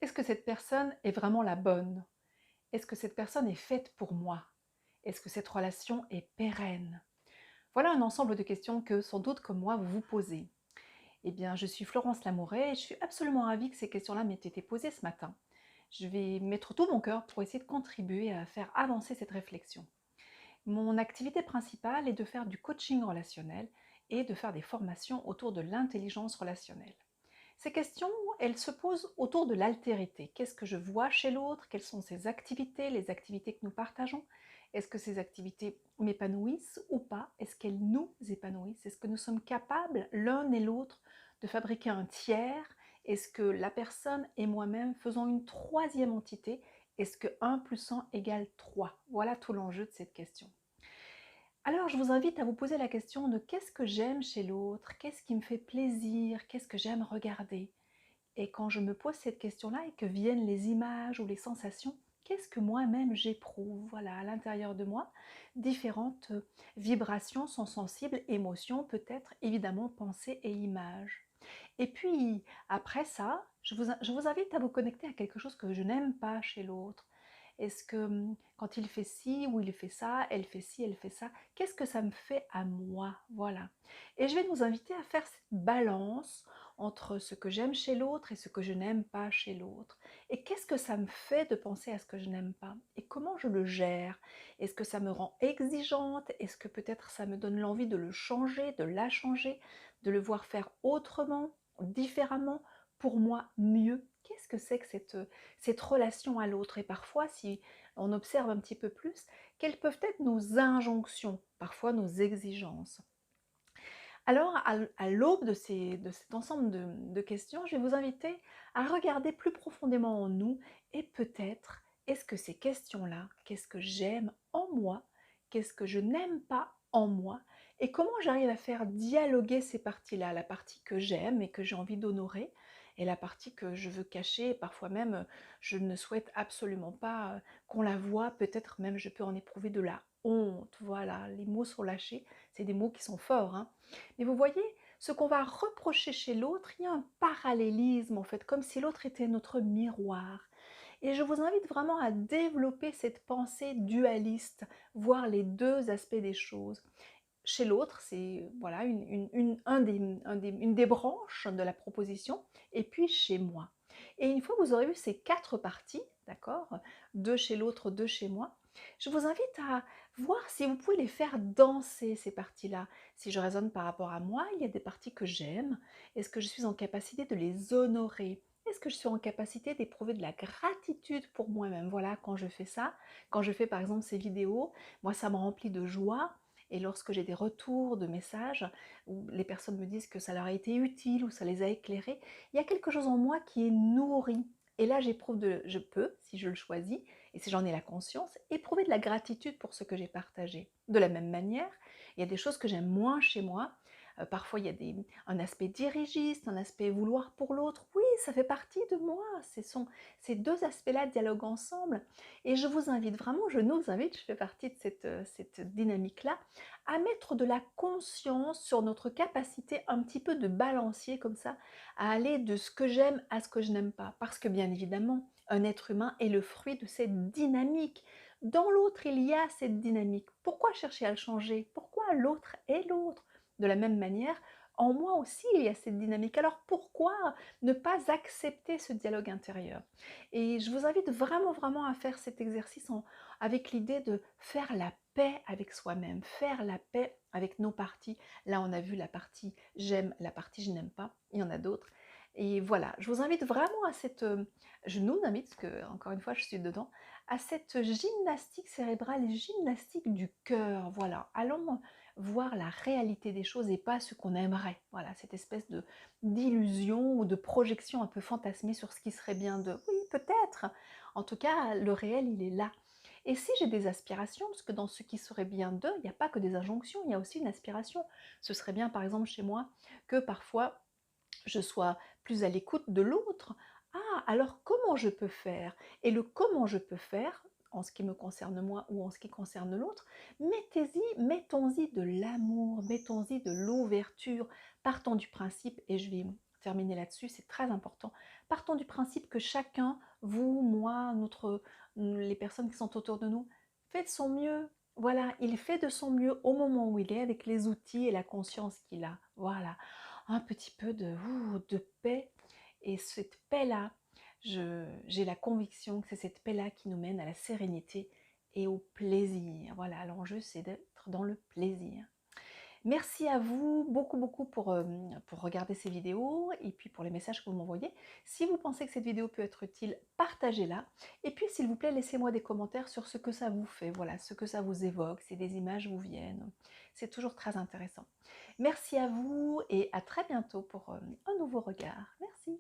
Est-ce que cette personne est vraiment la bonne? Est-ce que cette personne est faite pour moi? Est-ce que cette relation est pérenne? Voilà un ensemble de questions que, sans doute comme moi, vous vous posez. Eh bien, je suis Florence Lamoureux et je suis absolument ravie que ces questions-là m'aient été posées ce matin. Je vais mettre tout mon cœur pour essayer de contribuer à faire avancer cette réflexion. Mon activité principale est de faire du coaching relationnel et de faire des formations autour de l'intelligence relationnelle. Ces questions, elles se posent autour de l'altérité. Qu'est-ce que je vois chez l'autre? Quelles sont ses activités, les activités que nous partageons? Est-ce que ces activités m'épanouissent ou pas? Est-ce qu'elles nous épanouissent? Est-ce que nous sommes capables, l'un et l'autre, de fabriquer un tiers? Est-ce que la personne et moi-même faisons une troisième entité? Est-ce que 1 plus 1 égale 3? Voilà tout l'enjeu de cette question. Alors, je vous invite à vous poser la question de qu'est-ce que j'aime chez l'autre? Qu'est-ce qui me fait plaisir? Qu'est-ce que j'aime regarder? Et quand je me pose cette question-là et que viennent les images ou les sensations, qu'est-ce que moi-même j'éprouve? Voilà, à l'intérieur de moi, différentes vibrations sont sensibles, émotions, peut-être évidemment pensées et images. Et puis, après ça, je vous invite à vous connecter à quelque chose que je n'aime pas chez l'autre. Est-ce que quand il fait ci ou il fait ça, elle fait ci, elle fait ça, qu'est-ce que ça me fait à moi? Voilà. Et je vais nous inviter à faire cette balance entre ce que j'aime chez l'autre et ce que je n'aime pas chez l'autre. Et qu'est-ce que ça me fait de penser à ce que je n'aime pas? Et comment je le gère? Est-ce que ça me rend exigeante? Est-ce que peut-être ça me donne l'envie de le changer, de la changer, de le voir faire autrement, différemment, pour moi mieux? Qu'est-ce que c'est que cette relation à l'autre? Et parfois, si on observe un petit peu plus, quelles peuvent être nos injonctions, parfois nos exigences? Alors, à l'aube de cet ensemble de questions, je vais vous inviter à regarder plus profondément en nous et peut-être, est-ce que ces questions-là, qu'est-ce que j'aime en moi, qu'est-ce que je n'aime pas en moi, et comment j'arrive à faire dialoguer ces parties-là, la partie que j'aime et que j'ai envie d'honorer, et la partie que je veux cacher, et parfois même je ne souhaite absolument pas qu'on la voie, peut-être même je peux en éprouver de la honte, voilà, les mots sont lâchés, c'est des mots qui sont forts, hein. Mais vous voyez, ce qu'on va reprocher chez l'autre, il y a un parallélisme en fait, comme si l'autre était notre miroir. Et je vous invite vraiment à développer cette pensée dualiste, voir les deux aspects des choses. Chez l'autre, c'est voilà, une des branches de la proposition, et puis chez moi. Et une fois que vous aurez vu ces quatre parties, d'accord, deux chez l'autre, deux chez moi, je vous invite à voir si vous pouvez les faire danser, ces parties-là. Si je raisonne par rapport à moi, il y a des parties que j'aime. Est-ce que je suis en capacité de les honorer? Est-ce que je suis en capacité d'éprouver de la gratitude pour moi-même? Voilà, quand je fais ça, quand je fais par exemple ces vidéos, moi ça me remplit de joie. Et lorsque j'ai des retours de messages où les personnes me disent que ça leur a été utile ou ça les a éclairés, il y a quelque chose en moi qui est nourri. Et là, je peux, si je le choisis, et si j'en ai la conscience, éprouver de la gratitude pour ce que j'ai partagé. De la même manière, il y a des choses que j'aime moins chez moi. Parfois, il y a un aspect dirigiste, un aspect vouloir pour l'autre. Oui, ça fait partie de moi. Ces deux aspects-là dialoguent ensemble. Et je vous invite vraiment, je nous invite, je fais partie de cette dynamique-là, à mettre de la conscience sur notre capacité un petit peu de balancier comme ça, à aller de ce que j'aime à ce que je n'aime pas. Parce que bien évidemment, un être humain est le fruit de cette dynamique. Dans l'autre, il y a cette dynamique. Pourquoi chercher à le changer? Pourquoi l'autre est l'autre? De la même manière, en moi aussi, il y a cette dynamique. Alors pourquoi ne pas accepter ce dialogue intérieur? Et je vous invite vraiment, vraiment à faire cet exercice avec l'idée de faire la paix avec soi-même, faire la paix avec nos parties. Là, on a vu la partie j'aime, la partie je n'aime pas, il y en a d'autres. Et voilà, je vous invite vraiment à je nous invite, parce que encore une fois, je suis dedans, à cette gymnastique cérébrale et gymnastique du cœur. Voilà, allons voir la réalité des choses et pas ce qu'on aimerait. Voilà, cette espèce de d'illusion ou de projection un peu fantasmée sur ce qui serait bien de oui, peut-être. En tout cas, le réel, il est là. Et si j'ai des aspirations, parce que dans ce qui serait bien d'eux, il n'y a pas que des injonctions, il y a aussi une aspiration. Ce serait bien, par exemple, chez moi, que parfois je sois plus à l'écoute de l'autre. Ah, alors comment je peux faire? Et le comment je peux faire, en ce qui me concerne moi ou en ce qui concerne l'autre, mettons-y de l'amour, mettons-y de l'ouverture, partons du principe, et je vais terminer là-dessus, c'est très important. Partons du principe que chacun, vous, moi, les personnes qui sont autour de nous, fait de son mieux. Voilà, il fait de son mieux au moment où il est, avec les outils et la conscience qu'il a. Voilà, un petit peu de paix. Et cette paix-là, j'ai la conviction que c'est cette paix-là qui nous mène à la sérénité et au plaisir. Voilà, l'enjeu, c'est d'être dans le plaisir. Merci à vous beaucoup, beaucoup pour regarder ces vidéos et puis pour les messages que vous m'envoyez. Si vous pensez que cette vidéo peut être utile, partagez-la. Et puis, s'il vous plaît, laissez-moi des commentaires sur ce que ça vous fait, voilà, ce que ça vous évoque, si des images vous viennent. C'est toujours très intéressant. Merci à vous et à très bientôt pour un nouveau regard. Merci.